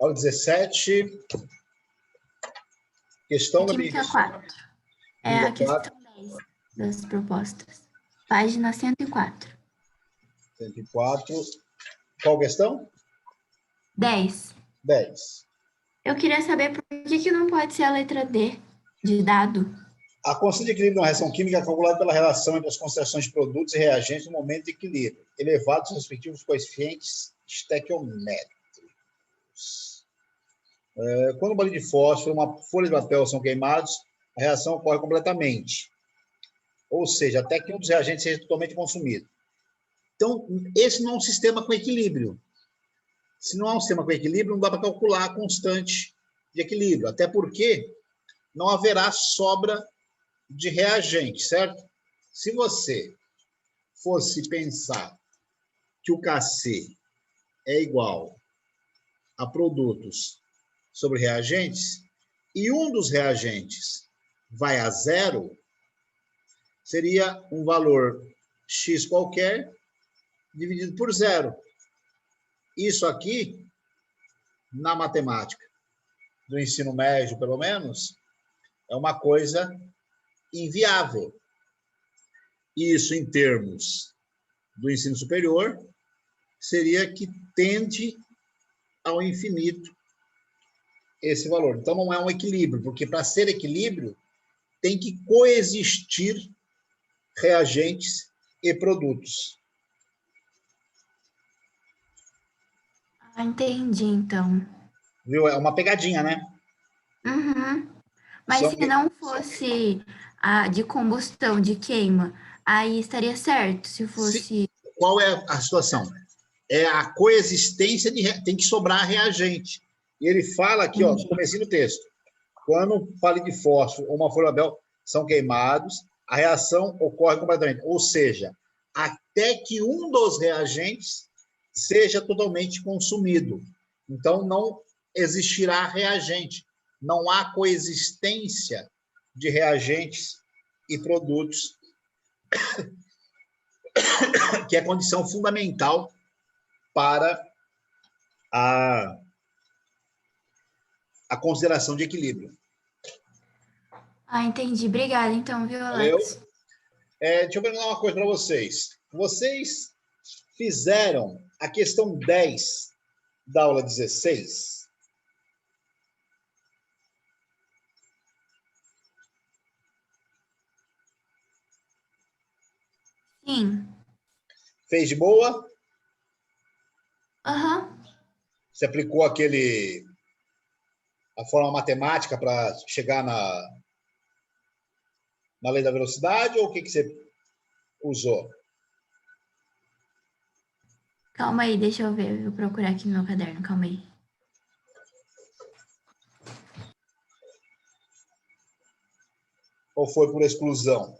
Aula 17, questão da Química 4. É a questão 10 das propostas. Página 104. 104. Qual questão? 10. 10. Eu queria saber por que não pode ser a letra D, de dado. A constante de equilíbrio de uma reação química é calculada pela relação entre as concentrações de produtos e reagentes no momento de equilíbrio, elevados os respectivos coeficientes estequiométricos. Quando um balde de fósforo e uma folha de papel são queimados, a reação ocorre completamente. Ou seja, até que um dos reagentes seja totalmente consumido. Então, esse não é um sistema com equilíbrio. Se não é um sistema com equilíbrio, não dá para calcular a constante de equilíbrio. Até porque não haverá sobra de reagente, certo? Se você fosse pensar que o Kc é igual a produtos sobre reagentes, e um dos reagentes vai a zero, seria um valor x qualquer dividido por zero. Isso aqui, na matemática do ensino médio, pelo menos, é uma coisa inviável. Isso, em termos do ensino superior, seria que tende ao infinito esse valor. Então, não é um equilíbrio, porque para ser equilíbrio, tem que coexistir reagentes e produtos. Ah, entendi, então. Viu? É uma pegadinha, né? Uhum. Mas se não fosse a de combustão, de queima, aí estaria certo, se fosse... Qual é a situação? É a coexistência tem que sobrar reagente. E ele fala aqui, ó, no comecinho do texto, quando um palito de fósforo ou uma folha de papel são queimados, a reação ocorre completamente. Ou seja, até que um dos reagentes seja totalmente consumido. Então, não existirá reagente. Não há coexistência de reagentes e produtos, que é a condição fundamental para a consideração de equilíbrio. Ah, entendi. Obrigada, então, viu, Valeu? Alex? Deixa eu perguntar uma coisa para vocês. Vocês fizeram a questão 10 da aula 16? Sim. Fez de boa? Aham. Você aplicou a forma matemática para chegar na lei da velocidade ou o que você usou? Calma aí, deixa eu ver. Vou procurar aqui no meu caderno, calma aí. Ou foi por exclusão?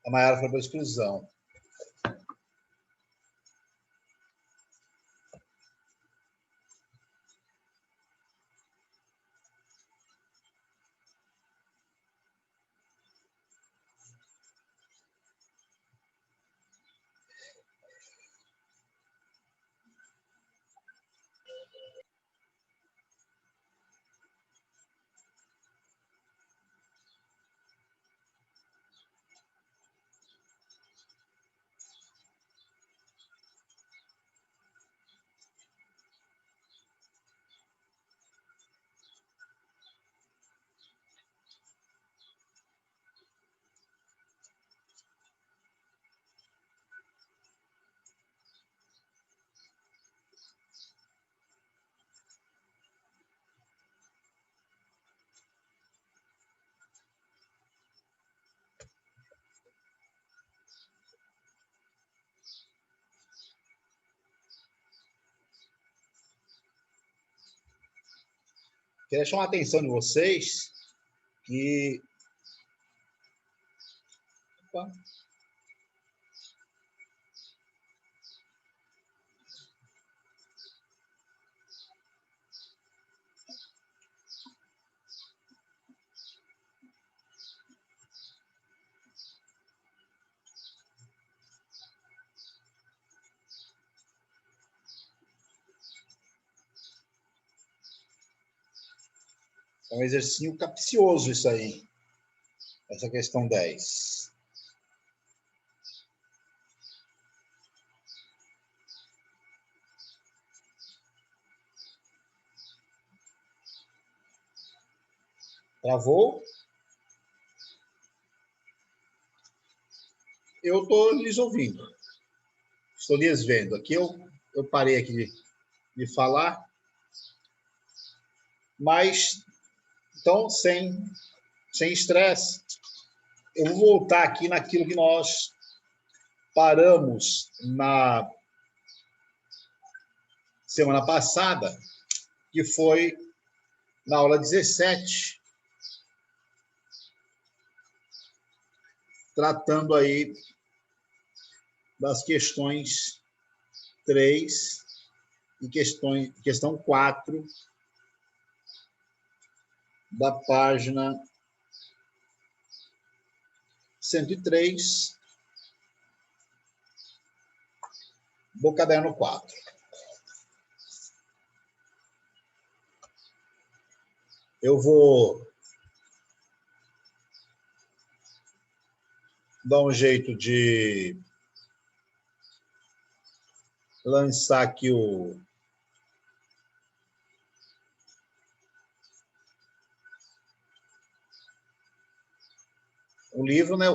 A Maiara foi por exclusão. Queria chamar a atenção de vocês que... Opa. É um exercício capcioso isso aí, essa questão 10. Travou? Eu estou lhes ouvindo. Estou lhes vendo. Aqui eu parei aqui de falar. Mas, então, sem estresse, eu vou voltar aqui naquilo que nós paramos na semana passada, que foi na aula 17, tratando aí das questões 3 e questão 4 da página 103 do caderno 4. Eu vou dar um jeito de lançar aqui o livro, né?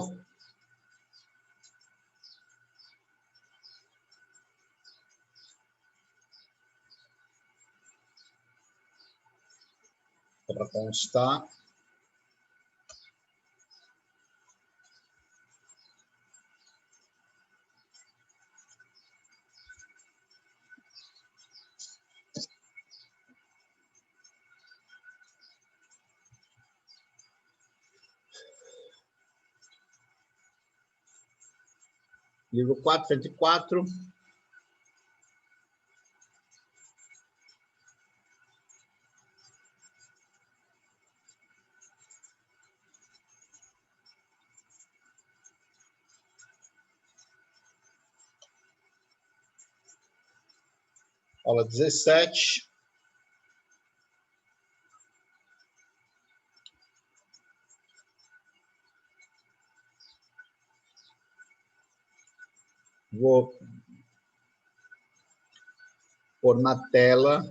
Para constar. Livro 404. Aula 17. Vou pôr na tela.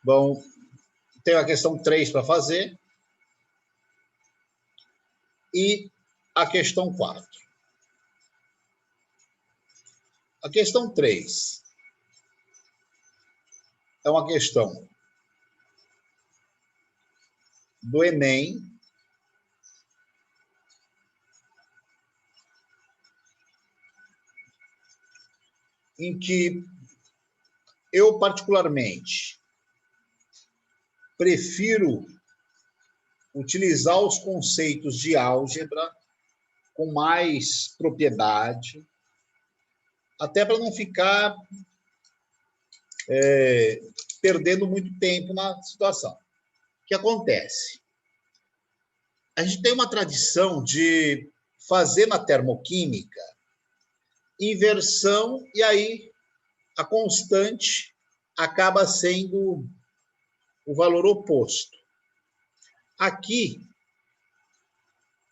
Bom, tenho a questão 3 para fazer e a questão 4. A questão 3 é uma questão do Enem, em que eu, particularmente, prefiro utilizar os conceitos de álgebra com mais propriedade, até para não ficar perdendo muito tempo na situação. O que acontece? A gente tem uma tradição de fazer na termoquímica inversão, e aí a constante acaba sendo o valor oposto. Aqui,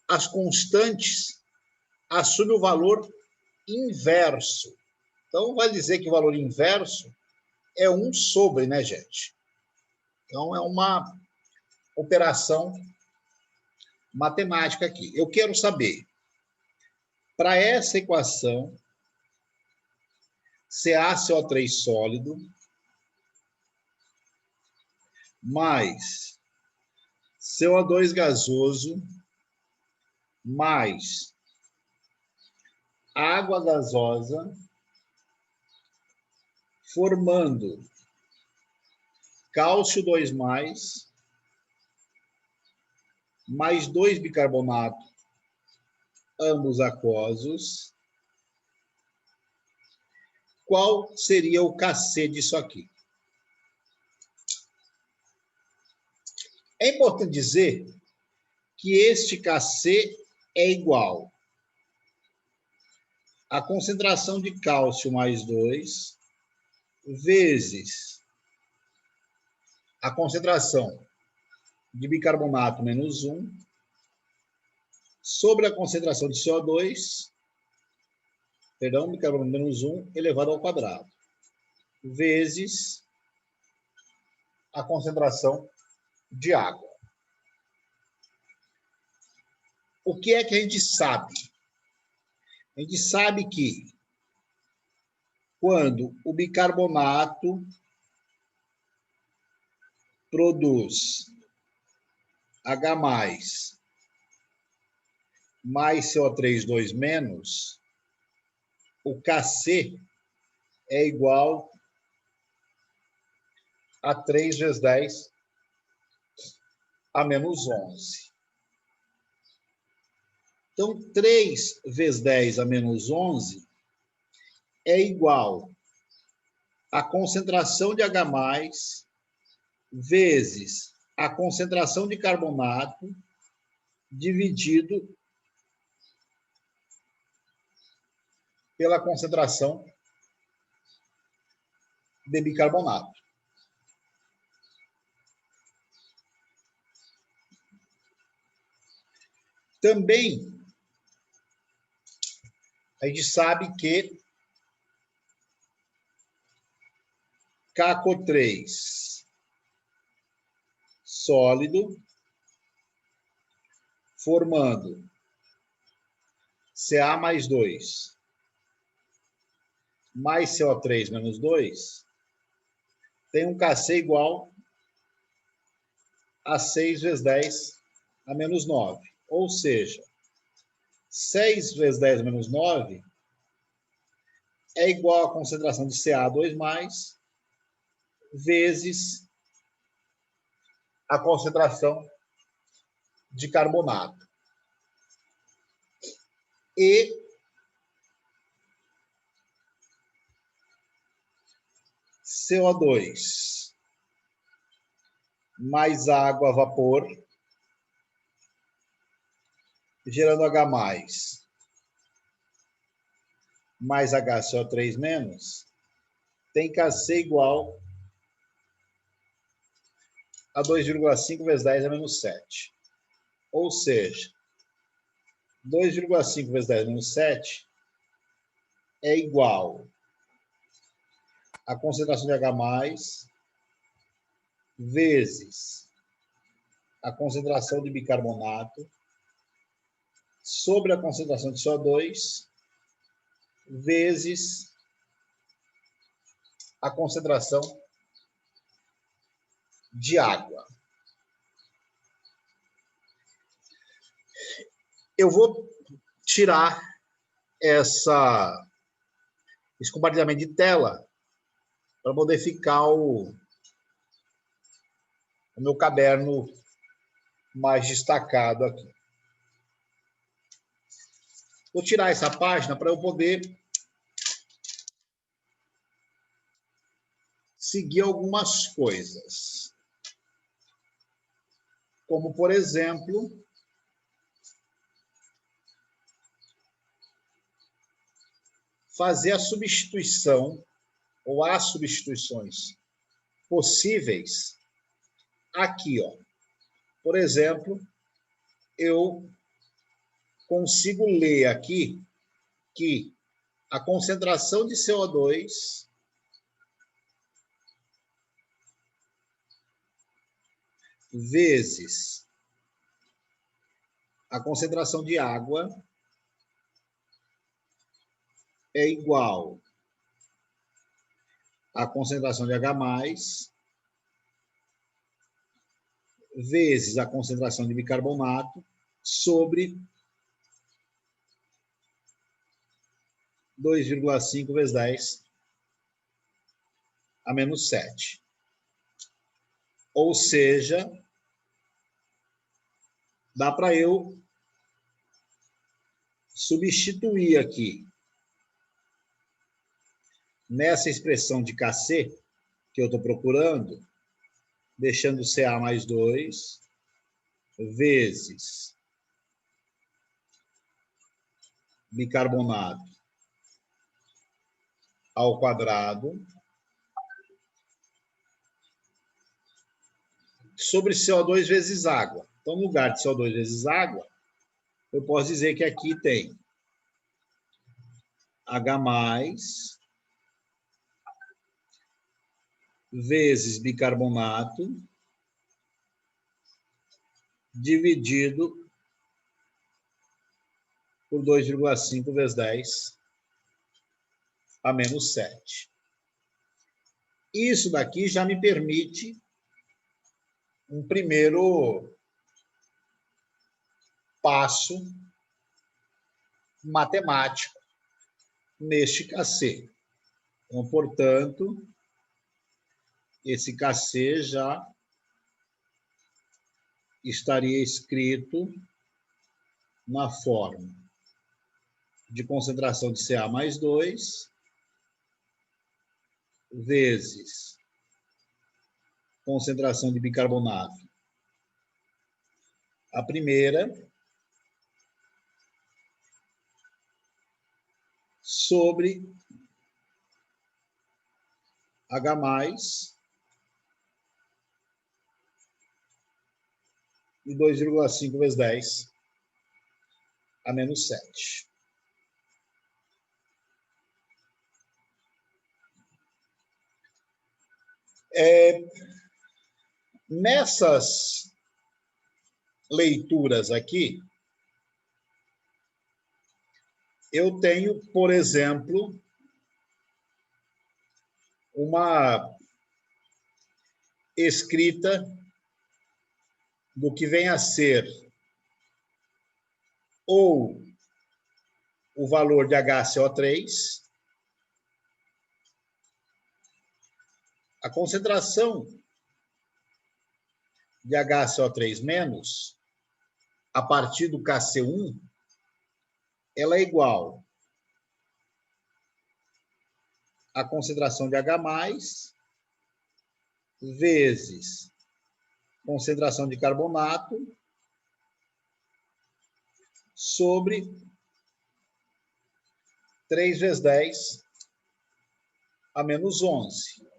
as constantes assumem o valor inverso. Então, vai dizer que o valor inverso é 1 sobre, né, gente? Então, é uma operação matemática aqui. Eu quero saber, para essa equação, CaCO3 sólido mais CO2 gasoso mais água gasosa, formando cálcio 2+, mais 2 bicarbonato ambos aquosos, qual seria o Kc disso aqui? É importante dizer que este Kc é igual à concentração de cálcio mais 2 vezes a concentração de bicarbonato menos 1 sobre a concentração de CO2, bicarbonato menos 1 elevado ao quadrado, vezes a concentração de água. O que é que a gente sabe? A gente sabe que quando o bicarbonato produz H+, mais CO3 o Kc é igual a 3 vezes 10 a menos 11. Então, 3 vezes 10 a menos 11 é igual à concentração de H+, vezes a concentração de carbonato, dividido pela concentração de bicarbonato. Também, a gente sabe que CaCO3 sólido, formando Ca mais 2 mais CO3 menos 2, tem um Kc igual a 6 vezes 10 a menos 9. Ou seja, 6 vezes 10 a menos 9 é igual à concentração de Ca2+, vezes a concentração de carbonato. E CO2 mais água a vapor, gerando H+, mais HCO3-, tem Kc igual a 2,5 vezes 10 a menos 7. Ou seja, 2,5 vezes 10 a menos 7 é igual à concentração de H+, vezes a concentração de bicarbonato, sobre a concentração de CO2, vezes a concentração de água. Eu vou tirar esse compartilhamento de tela para poder ficar o meu caderno mais destacado aqui. Vou tirar essa página para eu poder seguir algumas coisas. Como, por exemplo, fazer a substituição ou as substituições possíveis aqui, ó. Por exemplo, eu consigo ler aqui que a concentração de CO2 vezes a concentração de água é igual à concentração de H+, vezes a concentração de bicarbonato sobre 2,5 vezes 10 a menos 7. Ou seja, dá para eu substituir aqui nessa expressão de Kc que eu estou procurando, deixando Ca mais 2 vezes bicarbonato ao quadrado sobre CO2 vezes água. Então, no lugar de CO2 vezes água, eu posso dizer que aqui tem H+, vezes bicarbonato, dividido por 2,5 vezes 10 a menos 7. Isso daqui já me permite um primeiro passo matemático neste Kc. Então, portanto, esse Kc já estaria escrito na forma de concentração de Ca mais 2 vezes concentração de bicarbonato, a primeira, sobre H+, e 2,5 vezes 10 a menos 7. Nessas leituras aqui, eu tenho, por exemplo, uma escrita do que vem a ser ou o valor de HCO3, a concentração de HCO3- a partir do Kc1, ela é igual à concentração de H+, vezes concentração de carbonato, sobre 3 vezes 10 a menos 11.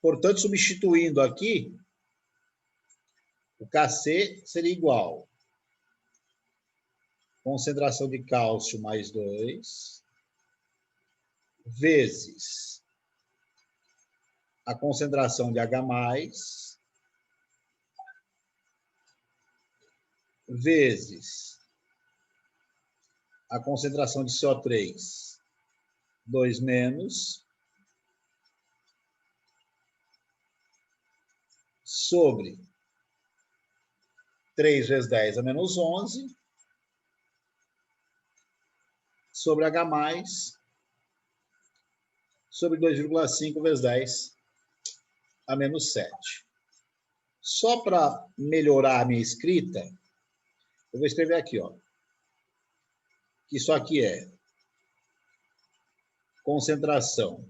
Portanto, substituindo aqui, o Kc seria igual a concentração de cálcio mais 2, vezes a concentração de H+, vezes a concentração de CO3, 2-, sobre 3 vezes 10 a menos 11, sobre H+, sobre 2,5 vezes 10 a menos 7. Só para melhorar a minha escrita, eu vou escrever aqui, ó, que isso aqui é concentração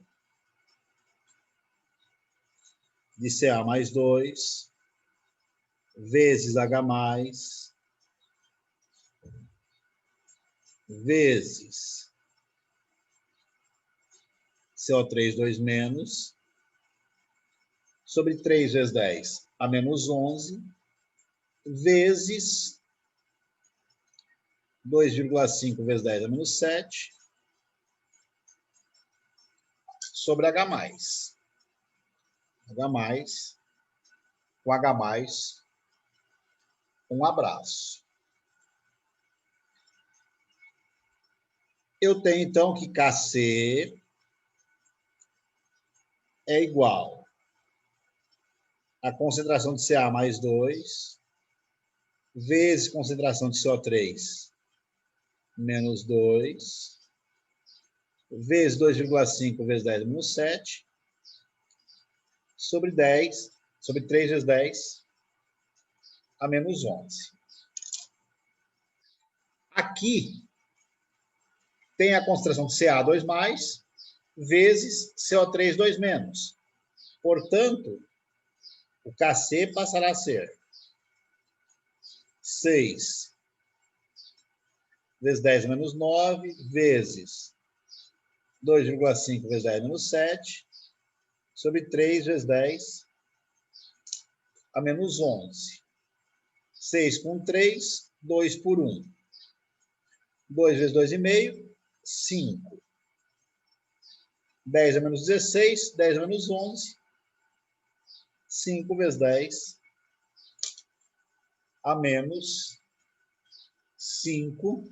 de Ca mais 2 vezes H+, vezes CO3 2-, sobre 3 vezes 10 a menos 11, vezes 2,5 vezes 10 a menos 7, sobre H+. H+, com H+, um abraço. Eu tenho, então, que Kc é igual à concentração de Ca mais 2, vezes concentração de CO3 menos 2, vezes 2,5 vezes 10 menos 7, sobre 10, sobre 3 vezes 10 a menos 11. Aqui tem a concentração de Ca2+, vezes CO3 2-. Portanto, o Kc passará a ser 6 vezes 10 menos 9, vezes 2,5 vezes 10 menos 7, sobre 3 vezes 10 a menos 11. 6 com 3, 2 por 1. 2 vezes 2,5, 5. 10 a menos 16, 10 a menos 11, 5 vezes 10 a menos 5.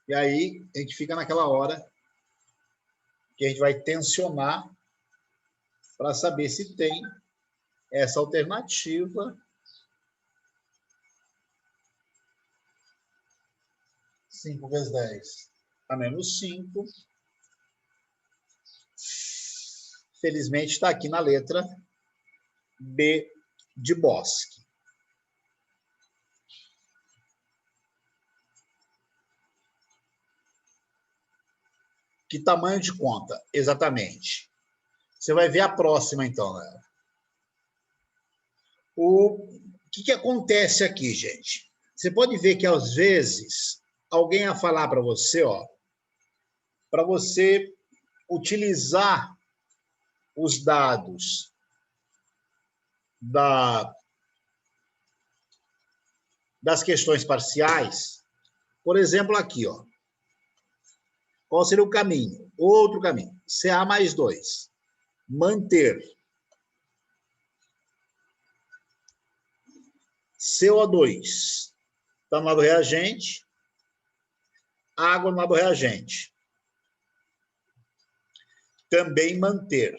E aí a gente fica naquela hora que a gente vai tensionar para saber se tem essa alternativa. 5 vezes 10 a menos 5. Felizmente está aqui na letra B de Bosque. Que tamanho de conta? Exatamente. Você vai ver a próxima, então, galera. O que acontece aqui, gente? Você pode ver que, às vezes, alguém ia falar para você, ó, para você utilizar os dados das questões parciais, por exemplo, aqui, ó. Qual seria o caminho? Outro caminho. Ca mais 2. Manter CO2 está no lado reagente, água no lado reagente. Também manter.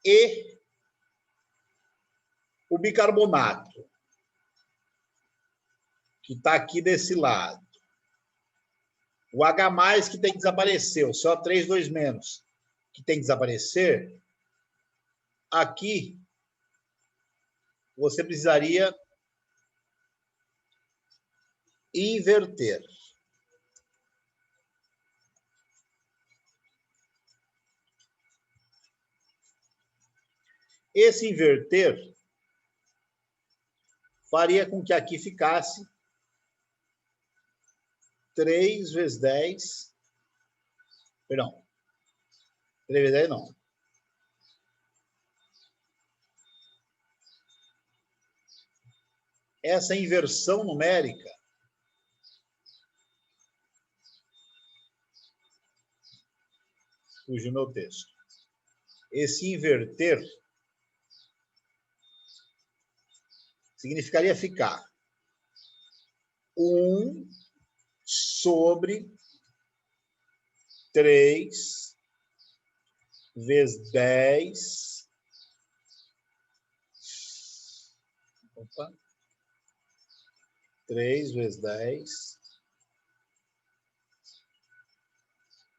E o bicarbonato, que está aqui desse lado. O H+, que tem que desaparecer, o CO3 2-, que tem que desaparecer. Aqui, você precisaria inverter. Esse inverter faria com que aqui ficasse 3 vezes 10... Perdão. 3 vezes 10 não. Essa inversão numérica fugiu meu texto. Esse inverter significaria ficar 1 sobre 3 vezes 10. Opa. 3 vezes 10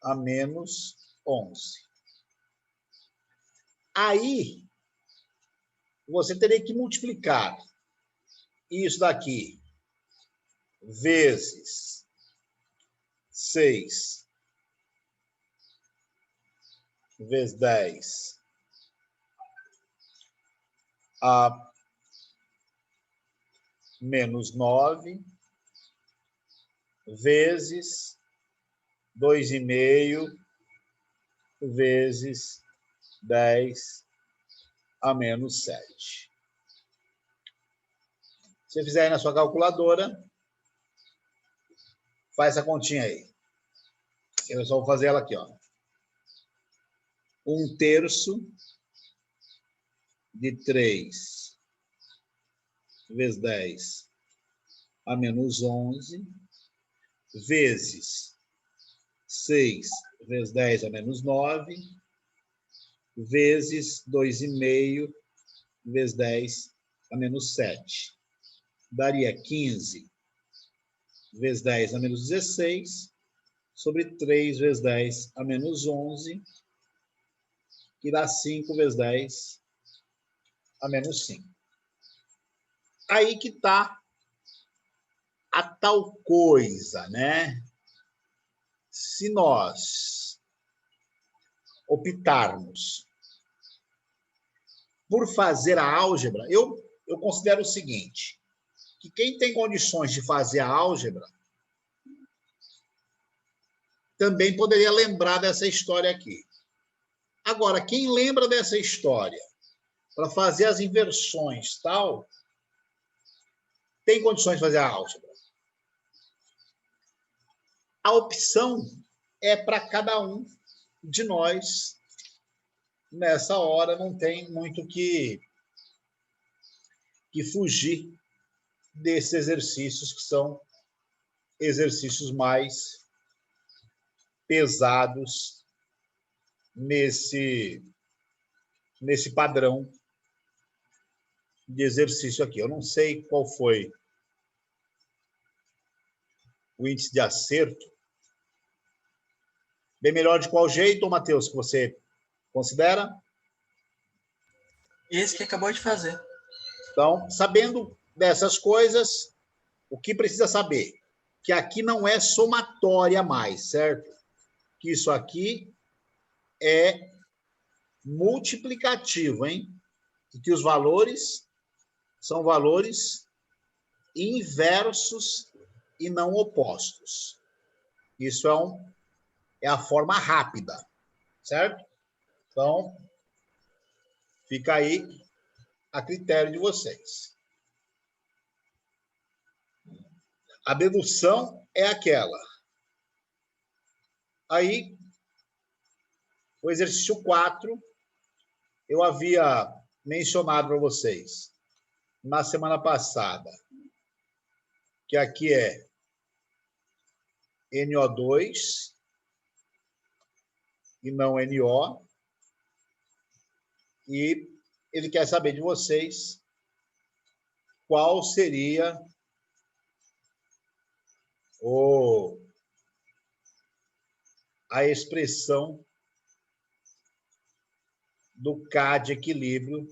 a menos 11. Aí, você teria que multiplicar isso daqui vezes 6 vezes 10 a menos 9 vezes 2,5 vezes 10 a menos 7. Se você fizer aí na sua calculadora, faz essa continha aí. Eu só vou fazer ela aqui, ó. 1/3 de 3 vezes 10 a menos 11 vezes 6 vezes 10 a menos 9 vezes 2,5 vezes 10 a menos 7. Daria 15 vezes 10 a menos 16 sobre 3 vezes 10 a menos 11, que dá 5 vezes 10 a menos 5. Aí que está a tal coisa, né? Se nós optarmos por fazer a álgebra, eu considero o seguinte, que quem tem condições de fazer a álgebra também poderia lembrar dessa história aqui. Agora, quem lembra dessa história para fazer as inversões tal, tem condições de fazer a álgebra. A opção é para cada um de nós. Nessa hora não tem muito que fugir desses exercícios que são exercícios mais pesados nesse padrão de exercício aqui. Eu não sei qual foi o índice de acerto. Bem melhor de qual jeito, Matheus, que você considera? Esse que acabou de fazer. Então, sabendo dessas coisas, o que precisa saber? Que aqui não é somatória mais, certo? Que isso aqui é multiplicativo, hein? E que os valores são valores inversos e não opostos. Isso é a forma rápida, certo? Então, fica aí a critério de vocês. A dedução é aquela. Aí, o exercício 4, eu havia mencionado para vocês na semana passada, que aqui é NO2 e não NO. E ele quer saber de vocês qual seria a expressão do K de equilíbrio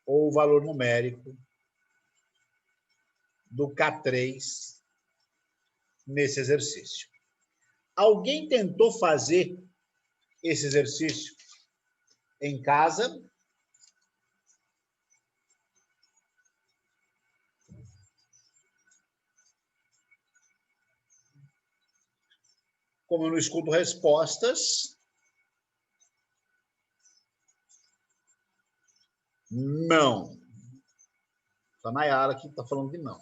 ou o valor numérico do K3 nesse exercício. Alguém tentou fazer esse exercício em casa? Como eu não escuto respostas, não. A Nayara aqui está falando que não.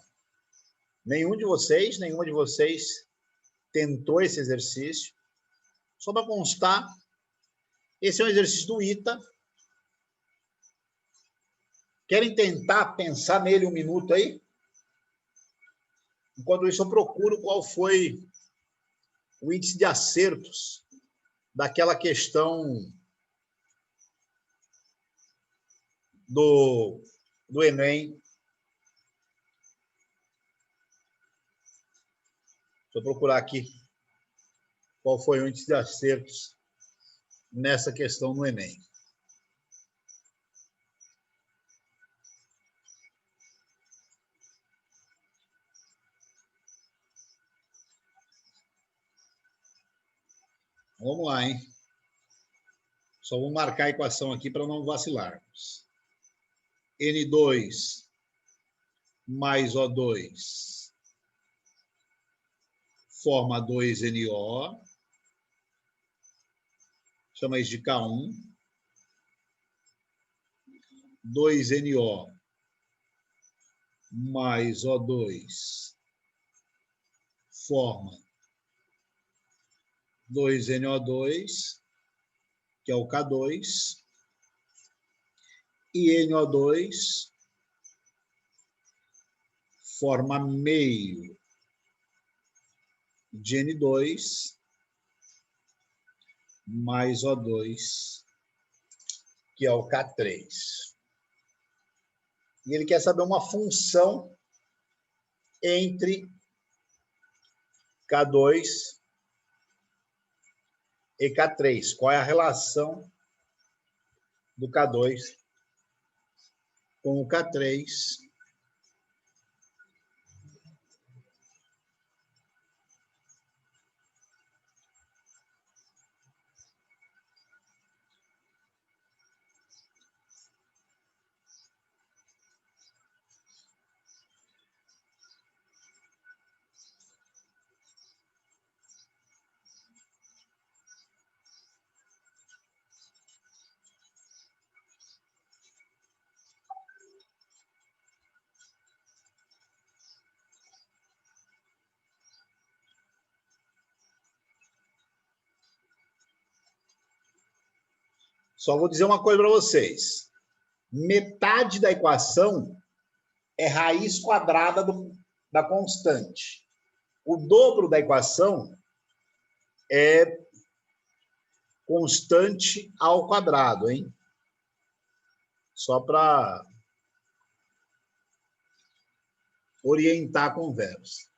Nenhuma de vocês tentou esse exercício. Só para constar, esse é um exercício do ITA. Querem tentar pensar nele um minuto aí? Enquanto isso, eu procuro qual foi o índice de acertos daquela questão do Enem. Deixa eu procurar aqui qual foi o índice de acertos nessa questão no Enem. Vamos lá, hein? Só vou marcar a equação aqui para não vacilarmos. N2 mais O2 forma 2NO. Chama isso de K1. 2NO mais O2 forma 2NO2, que é o K2, e NO2 forma meio de N2 mais O2, que é o K3. E ele quer saber uma função entre K2 e K3. Qual é a relação do K2 com o K3. Só vou dizer uma coisa para vocês. Metade da equação é raiz quadrada da constante. O dobro da equação é constante ao quadrado, hein? Só para orientar a conversa.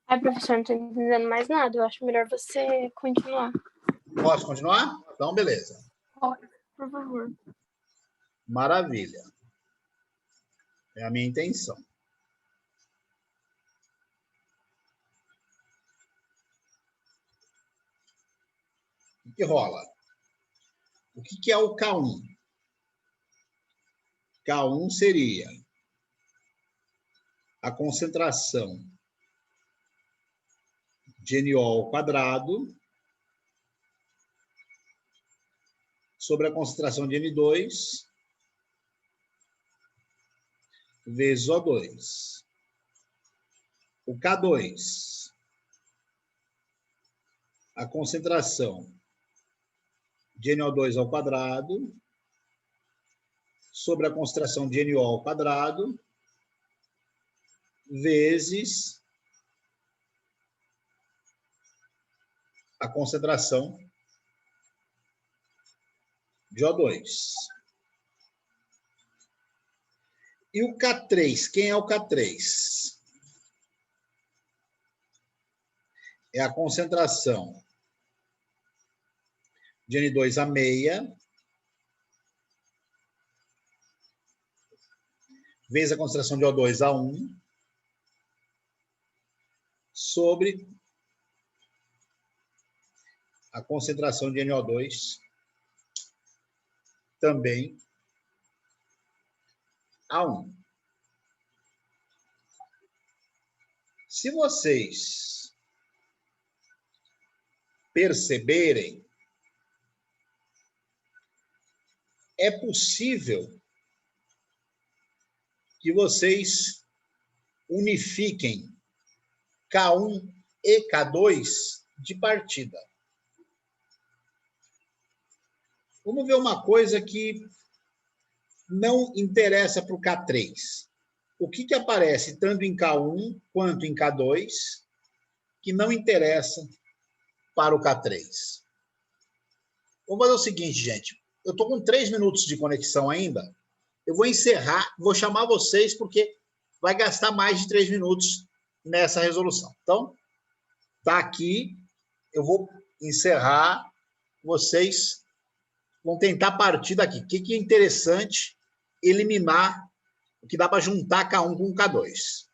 Ai, professor, não estou entendendo mais nada. Eu acho melhor você continuar. Posso continuar? Então, beleza. Pode, por favor. Maravilha. É a minha intenção. O que rola? O que é o K1? K1 seria a concentração de NO ao quadrado sobre a concentração de N2 vezes O2. O K2, a concentração de NO2 ao quadrado sobre a concentração de NO ao quadrado vezes a concentração de O2. E o K3, quem é o K3? É a concentração de N2 a meia vezes a concentração de O2 a 1 sobre a concentração de NO2 também a 1. Se vocês perceberem, é possível que vocês unifiquem K1 e K2 de partida. Vamos ver uma coisa que não interessa para o K3. O que aparece tanto em K1 quanto em K2 que não interessa para o K3? Vamos fazer o seguinte, gente. Eu estou com 3 minutos de conexão ainda. Eu vou encerrar, vou chamar vocês porque vai gastar mais de 3 minutos nessa resolução. Então, tá aqui. Eu vou encerrar. Vocês vão tentar partir daqui. O que é interessante? Eliminar o que dá para juntar K1 com K2.